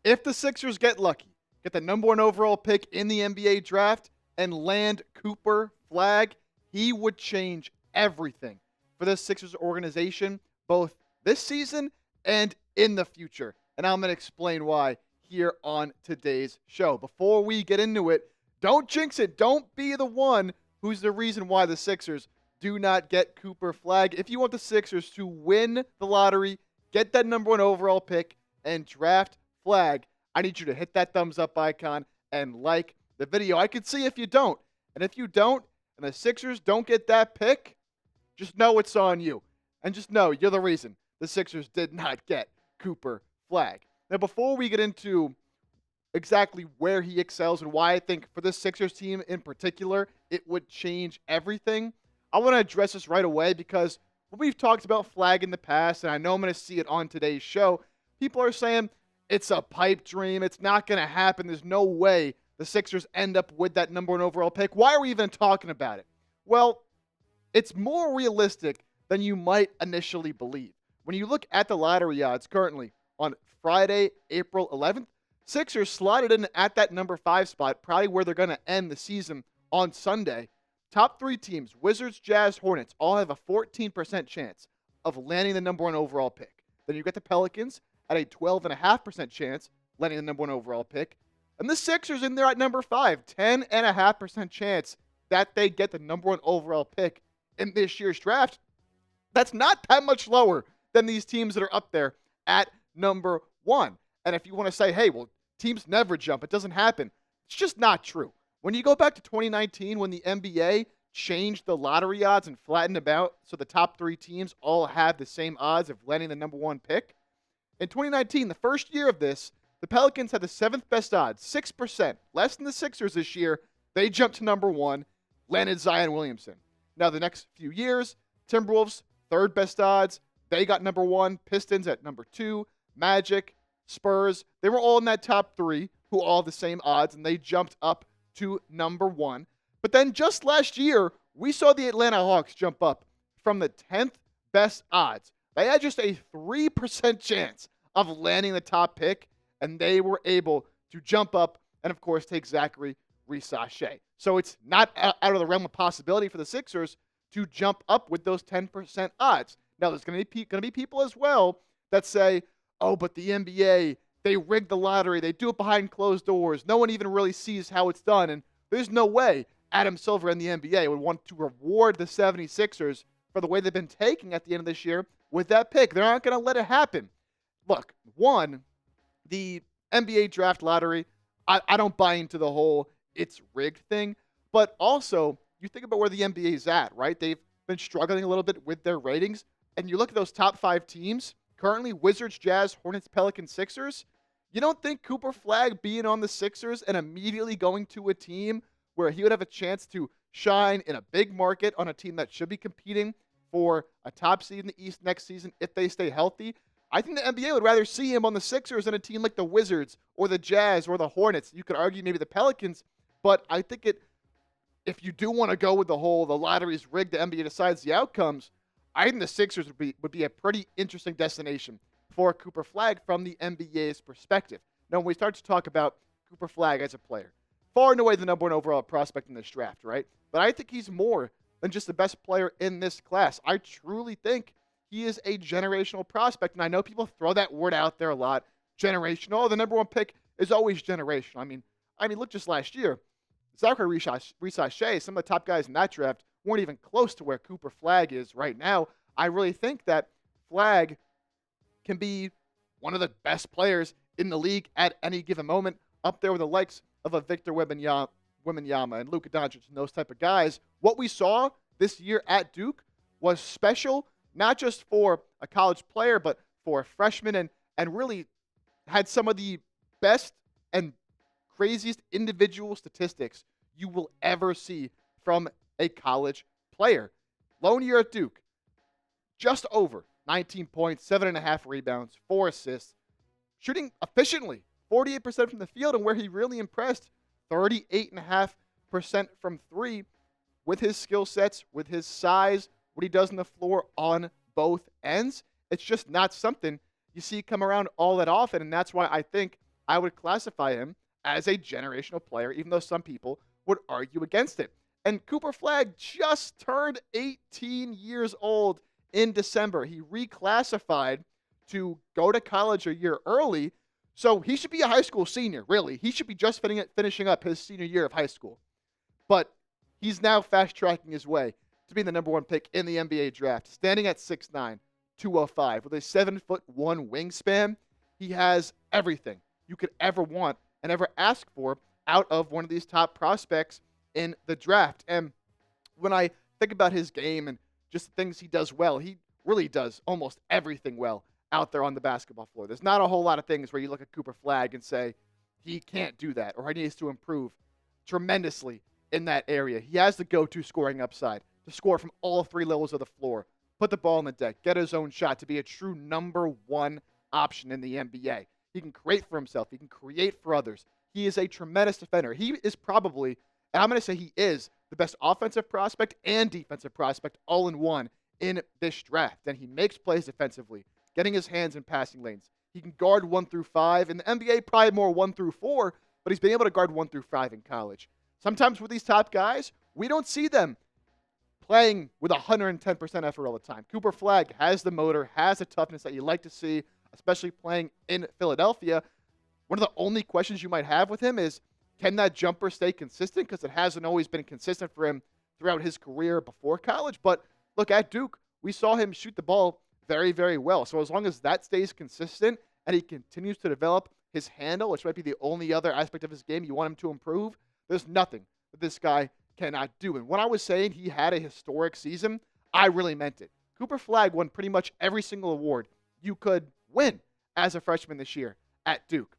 If the Sixers get lucky, get the number one overall pick in the NBA draft, and land Cooper Flagg, he would change everything for the Sixers organization, both this season and in the future. And I'm going to explain why here on today's show. Before we get into it, don't jinx it. Don't be the one who's the reason why the Sixers do not get Cooper Flagg. If you want the Sixers to win the lottery, get that number one overall pick, and draft Flagg, I need you to hit that thumbs up icon and like the video. I can see if you don't. And if you don't, and the Sixers don't get that pick, just know it's on you. And just know you're the reason the Sixers did not get Cooper Flagg. Now, before we get into exactly where he excels and why I think for this Sixers team in particular, it would change everything, I want to address this right away because when we've talked about Flagg in the past, and I know I'm going to see it on today's show, people are saying it's a pipe dream. It's not going to happen. There's no way the Sixers end up with that number one overall pick. Why are we even talking about it? Well, it's more realistic than you might initially believe. When you look at the lottery odds currently on Friday, April 11th, Sixers slotted in at that number 5 spot, probably where they're going to end the season on Sunday. Top 3 teams, Wizards, Jazz, Hornets, all have a 14% chance of landing the number 1 overall pick. Then you get the Pelicans at a 12.5% chance landing the number 1 overall pick. And the Sixers in there at number 5, 10.5% chance that they get the number 1 overall pick in this year's draft. That's not that much lower than these teams that are up there at number 1. And if you want to say, hey, well, teams never jump, it doesn't happen, it's just not true. When you go back to 2019, when the NBA changed the lottery odds and flattened them out so the top 3 teams all have the same odds of landing the number 1 pick, in 2019, the first year of this, the Pelicans had the 7th best odds, 6%, less than the Sixers this year. They jumped to number 1, landed Zion Williamson. Now, the next few years, Timberwolves, 3rd best odds, they got number 1, Pistons at number 2, Magic, Spurs, they were all in that top 3 who all have the same odds, and they jumped up to number 1. But then just last year, we saw the Atlanta Hawks jump up from the 10th best odds. They had just a 3% chance of landing the top pick, and they were able to jump up and, of course, take Zachary Risachet. So it's not out of the realm of possibility for the Sixers to jump up with those 10% odds. Now, there's going to be people as well that say, oh, but the NBA, they rigged the lottery. They do it behind closed doors. No one even really sees how it's done. And there's no way Adam Silver and the NBA would want to reward the 76ers for the way they've been taking at the end of this year with that pick. They're not going to let it happen. Look, one, the NBA draft lottery, I don't buy into the whole it's rigged thing. But also, you think about where the NBA is at, right? They've been struggling a little bit with their ratings. And you look at those top 5 teams, currently Wizards, Jazz, Hornets, Pelicans, Sixers. You don't think Cooper Flagg being on the Sixers and immediately going to a team where he would have a chance to shine in a big market on a team that should be competing for a top seed in the East next season if they stay healthy? I think the NBA would rather see him on the Sixers than a team like the Wizards or the Jazz or the Hornets. You could argue maybe the Pelicans, but I think if you do want to go with the whole the lottery's rigged, the NBA decides the outcomes, I think the Sixers would be a pretty interesting destination for Cooper Flagg from the NBA's perspective. Now, when we start to talk about Cooper Flagg as a player, far and away the number 1 overall prospect in this draft, right? But I think he's more than just the best player in this class. I truly think he is a generational prospect, and I know people throw that word out there a lot, generational. Oh, the number 1 pick is always generational. I mean, look just last year, Zachary Risachet, some of the top guys in that draft weren't even close to where Cooper Flagg is right now. I really think that Flagg can be one of the best players in the league at any given moment, up there with the likes of a Victor Wembanyama and Luka Doncic and those type of guys. What we saw this year at Duke was special, not just for a college player, but for a freshman, and really had some of the best and craziest individual statistics you will ever see from a college player. Lone year at Duke, just over 19 points, 7.5 rebounds, 4 assists, shooting efficiently, 48% from the field, and where he really impressed, 38.5% from 3 with his skill sets, with his size, what he does on the floor on both ends. It's just not something you see come around all that often, and that's why I think I would classify him as a generational player, even though some people would argue against it. And Cooper Flagg just turned 18 years old in December. He reclassified to go to college a year early. So he should be a high school senior, really. He should be just finishing up his senior year of high school. But he's now fast tracking his way to being the number one pick in the NBA draft, standing at 6'9", 205, with a 7'1" wingspan. He has everything you could ever want and ever ask for out of one of these top prospects in the draft. And when I think about his game and just the things he does well, he really does almost everything well out there on the basketball floor. There's not a whole lot of things where you look at Cooper Flagg and say he can't do that or he needs to improve tremendously in that area. He has the go-to scoring upside to score from all three levels of the floor, put the ball on the deck, get his own shot, to be a true number one option in the NBA. He can create for himself. He can create for others. He is a tremendous defender. He is probably, and I'm going to say he is, the best offensive prospect and defensive prospect all in one in this draft. And he makes plays defensively, getting his hands in passing lanes. He can guard 1 through 5. In the NBA, probably more 1 through 4, but he's been able to guard 1 through 5 in college. Sometimes with these top guys, we don't see them playing with 110% effort all the time. Cooper Flagg has the motor, has the toughness that you like to see, especially playing in Philadelphia. One of the only questions you might have with him is, can that jumper stay consistent? Because it hasn't always been consistent for him throughout his career before college. But look, at Duke, we saw him shoot the ball very, very well. So as long as that stays consistent and he continues to develop his handle, which might be the only other aspect of his game you want him to improve, there's nothing that this guy cannot do. And when I was saying he had a historic season, I really meant it. Cooper Flagg won pretty much every single award you could win as a freshman this year at Duke.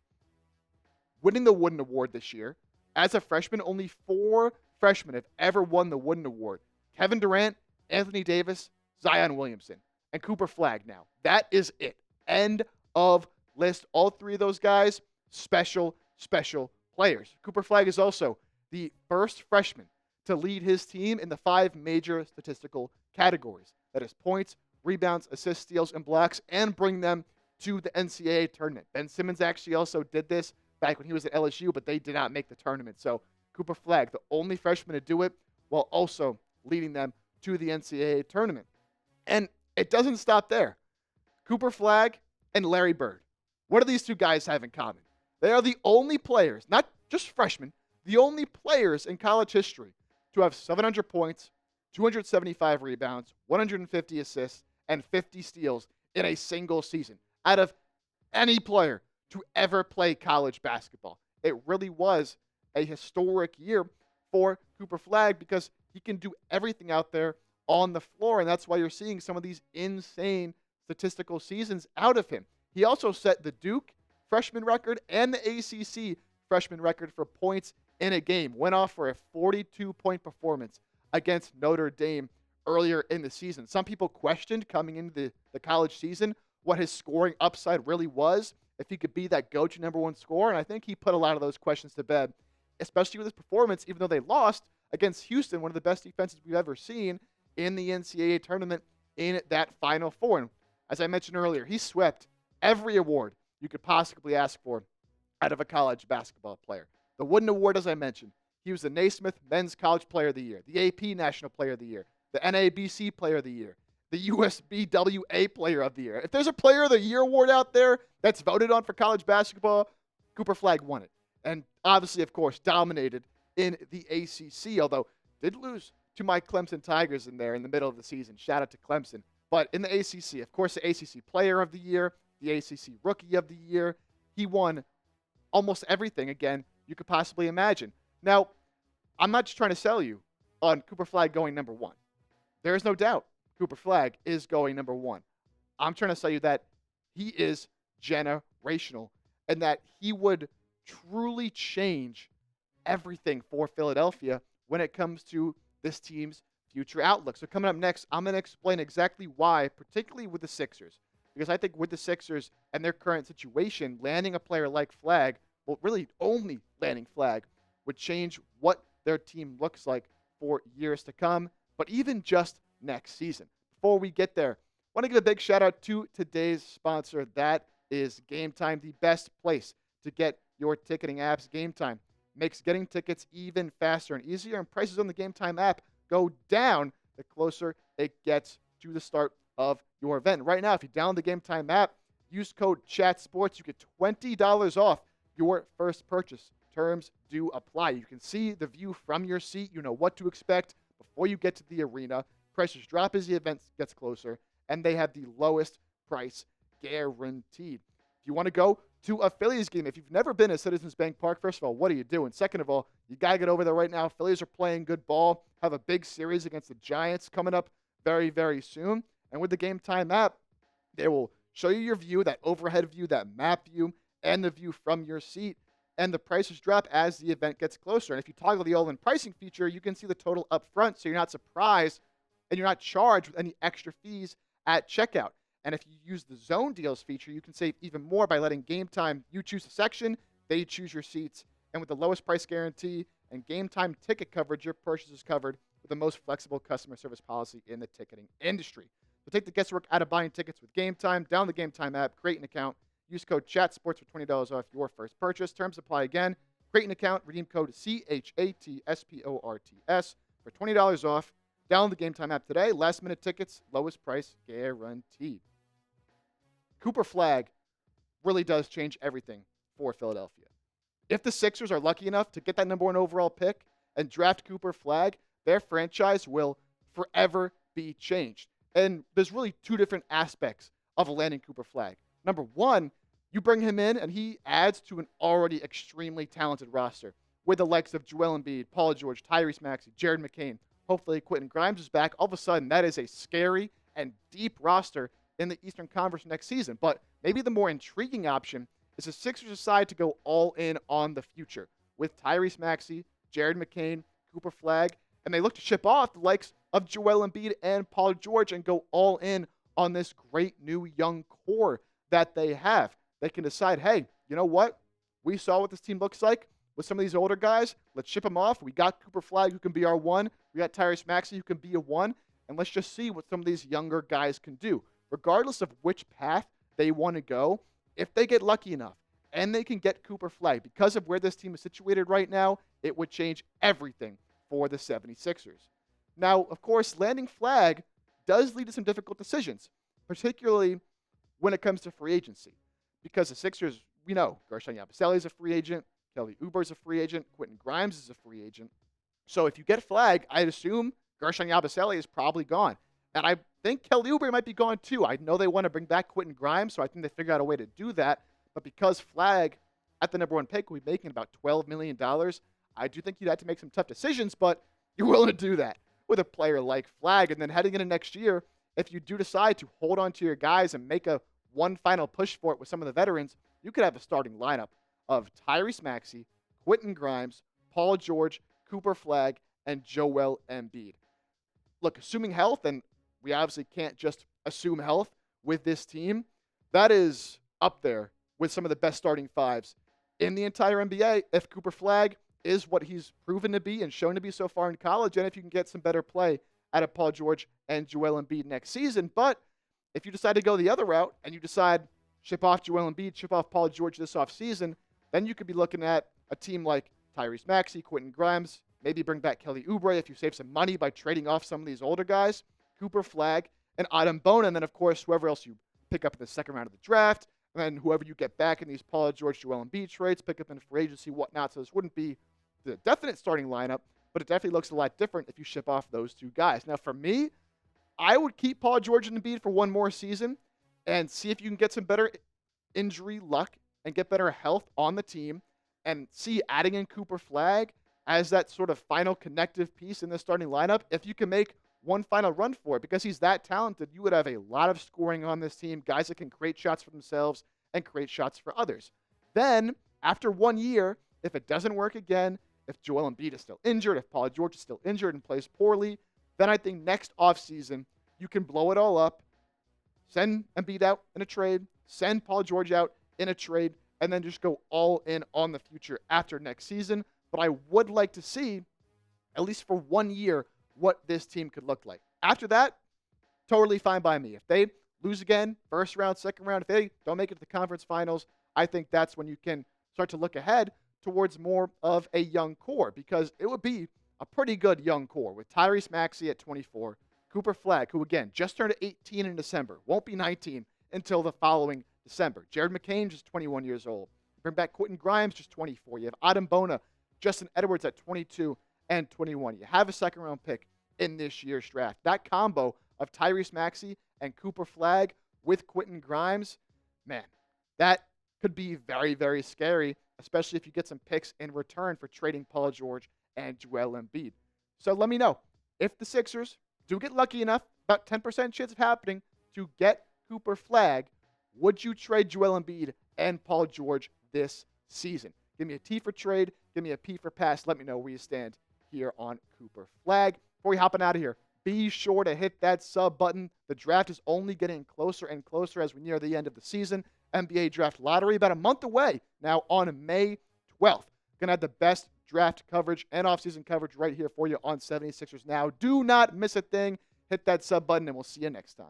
Winning the Wooden Award this year, as a freshman, only 4 freshmen have ever won the Wooden Award. Kevin Durant, Anthony Davis, Zion Williamson, and Cooper Flagg now. That is it. End of list. All 3 of those guys, special, special players. Cooper Flagg is also the first freshman to lead his team in the 5 major statistical categories. That is points, rebounds, assists, steals, and blocks, and bring them to the NCAA tournament. Ben Simmons actually also did this back when he was at LSU, but they did not make the tournament. So Cooper Flagg, the only freshman to do it, while also leading them to the NCAA tournament. And it doesn't stop there. Cooper Flagg and Larry Bird. What do these 2 guys have in common? They are the only players, not just freshmen, the only players in college history to have 700 points, 275 rebounds, 150 assists, and 50 steals in a single season out of any player to ever play college basketball. It really was a historic year for Cooper Flagg because he can do everything out there on the floor, and that's why you're seeing some of these insane statistical seasons out of him. He also set the Duke freshman record and the ACC freshman record for points in a game. Went off for a 42-point performance against Notre Dame earlier in the season. Some people questioned coming into the college season what his scoring upside really was, if he could be that go-to number 1 scorer, and I think he put a lot of those questions to bed, especially with his performance, even though they lost against Houston, one of the best defenses we've ever seen in the NCAA tournament in that Final Four. And as I mentioned earlier, he swept every award you could possibly ask for out of a college basketball player. The Wooden Award, as I mentioned, he was the Naismith Men's College Player of the Year, the AP National Player of the Year, the NABC Player of the Year, the USBWA Player of the Year. If there's a Player of the Year award out there that's voted on for college basketball, Cooper Flagg won it. And obviously, of course, dominated in the ACC, although did lose to my Clemson Tigers in there in the middle of the season. Shout out to Clemson. But in the ACC, of course, the ACC Player of the Year, the ACC Rookie of the Year, he won almost everything, again, you could possibly imagine. Now, I'm not just trying to sell you on Cooper Flagg going number 1. There is no doubt Cooper Flagg is going number 1. I'm trying to sell you that he is generational and that he would truly change everything for Philadelphia when it comes to this team's future outlook. So coming up next, I'm going to explain exactly why, particularly with the Sixers, because I think with the Sixers and their current situation, landing a player like Flagg, well, really only landing Flagg, would change what their team looks like for years to come, but even just next season. Before we get there, I want to give a big shout out to today's sponsor. That is GameTime, the best place to get your ticketing apps. GameTime makes getting tickets even faster and easier, and prices on the GameTime app go down the closer it gets to the start of your event. Right now, if you download the GameTime app, use code ChatSports, you get $20 off your first purchase. Terms do apply. You can see the view from your seat. You know what to expect before you get to the arena. Prices drop as the event gets closer, and they have the lowest price guaranteed. If you want to go to a Phillies game, if you've never been to Citizens Bank Park, first of all, what are you doing? Second of all, you got to get over there right now. Phillies are playing good ball, have a big series against the Giants coming up very, very soon. And with the GameTime app, they will show you your view, that overhead view, that map view, and the view from your seat. And the prices drop as the event gets closer. And if you toggle the all-in pricing feature, you can see the total up front, so you're not surprised and you're not charged with any extra fees at checkout. And if you use the zone deals feature, you can save even more by letting GameTime, you choose a section, they choose your seats. And with the lowest price guarantee and GameTime ticket coverage, your purchase is covered with the most flexible customer service policy in the ticketing industry. So take the guesswork out of buying tickets with GameTime. Download the GameTime app, create an account, use code ChatSports for $20 off your first purchase. Terms apply again. Create an account, redeem code CHATSPORTS for $20 off. Download the GameTime app today. Last minute tickets, lowest price guaranteed. Cooper Flagg really does change everything for Philadelphia. If the Sixers are lucky enough to get that number 1 overall pick and draft Cooper Flagg, their franchise will forever be changed. And there's really two different aspects of landing Cooper Flagg. Number one, you bring him in and he adds to an already extremely talented roster with the likes of Joel Embiid, Paul George, Tyrese Maxey, Jared McCain. Hopefully Quentin Grimes is back. All of a sudden, that is a scary and deep roster in the Eastern Conference next season. But maybe the more intriguing option is the Sixers decide to go all in on the future with Tyrese Maxey, Jared McCain, Cooper Flagg, and they look to ship off the likes of Joel Embiid and Paul George and go all in on this great new young core that they have. They can decide, hey, you know what? We saw what this team looks like with some of these older guys. Let's ship them off. We got Cooper Flagg who can be our 1. We got Tyrese Maxey who can be a 1. And let's just see what some of these younger guys can do. Regardless of which path they want to go, if they get lucky enough and they can get Cooper Flagg, because of where this team is situated right now, it would change everything for the 76ers. Now, of course, landing Flagg does lead to some difficult decisions, particularly when it comes to free agency. Because the Sixers, we know, Gershon Yabusele is a free agent, Kelly Oubre is a free agent, Quentin Grimes is a free agent. So if you get Flagg, I'd assume Gershon Yabusele is probably gone. And I think Kelly Oubre might be gone too. I know they want to bring back Quentin Grimes, so I think they figured out a way to do that. But because Flagg, at the number 1 pick, will be making about $12 million, I do think you'd have to make some tough decisions, but you're willing to do that with a player like Flagg. And then heading into next year, if you do decide to hold on to your guys and make a one final push for it with some of the veterans, you could have a starting lineup of Tyrese Maxey, Quentin Grimes, Paul George, Cooper Flagg, and Joel Embiid. Look, assuming health, and we obviously can't just assume health with this team, that is up there with some of the best starting fives in the entire NBA if Cooper Flagg is what he's proven to be and shown to be so far in college, and if you can get some better play out of Paul George and Joel Embiid next season. But if you decide to go the other route and you decide ship off Joel Embiid, ship off Paul George this offseason, then you could be looking at a team like Tyrese Maxey, Quentin Grimes, maybe bring back Kelly Oubre if you save some money by trading off some of these older guys, Cooper Flagg, and Adam Bona, and then, of course, whoever else you pick up in the second round of the draft, and then whoever you get back in these Paul George, Joel Embiid trades, pick up in free agency, whatnot. So this wouldn't be the definite starting lineup, but it definitely looks a lot different if you ship off those two guys. Now, for me, I would keep Paul George and Embiid for one more season and see if you can get some better injury luck and get better health on the team, and see adding in Cooper Flagg as that sort of final connective piece in the starting lineup. If you can make one final run for it, because he's that talented, you would have a lot of scoring on this team, guys that can create shots for themselves and create shots for others. Then, after 1 year, if it doesn't work again, if Joel Embiid is still injured, if Paul George is still injured and plays poorly, then I think next offseason, you can blow it all up, send Embiid out in a trade, send Paul George out in a trade, and then just go all in on the future after next season. But I would like to see, at least for 1 year, what this team could look like. After that, totally fine by me. If they lose again, first round, second round, if they don't make it to the conference finals, I think that's when you can start to look ahead towards more of a young core, because it would be a pretty good young core with Tyrese Maxey at 24, Cooper Flagg, who again just turned 18 in December, won't be 19 until the following December. Jared McCain, just 21 years old. Bring back Quentin Grimes, just 24. You have Adam Bona, Justin Edwards at 22 and 21. You have a second-round pick in this year's draft. That combo of Tyrese Maxey and Cooper Flagg with Quentin Grimes, man, that could be very, very scary, especially if you get some picks in return for trading Paul George and Joel Embiid. So let me know if the Sixers do get lucky enough, about 10% chance of happening, to get Cooper Flagg, would you trade Joel Embiid and Paul George this season? Give me a T for trade. Give me a P for pass. Let me know where you stand here on Cooper Flagg. Before we hopping out of here, be sure to hit that sub button. The draft is only getting closer and closer as we near the end of the season. NBA Draft Lottery about a month away now on May 12th. Going to have the best draft coverage and offseason coverage right here for you on 76ers Now. Do not miss a thing. Hit that sub button, and we'll see you next time.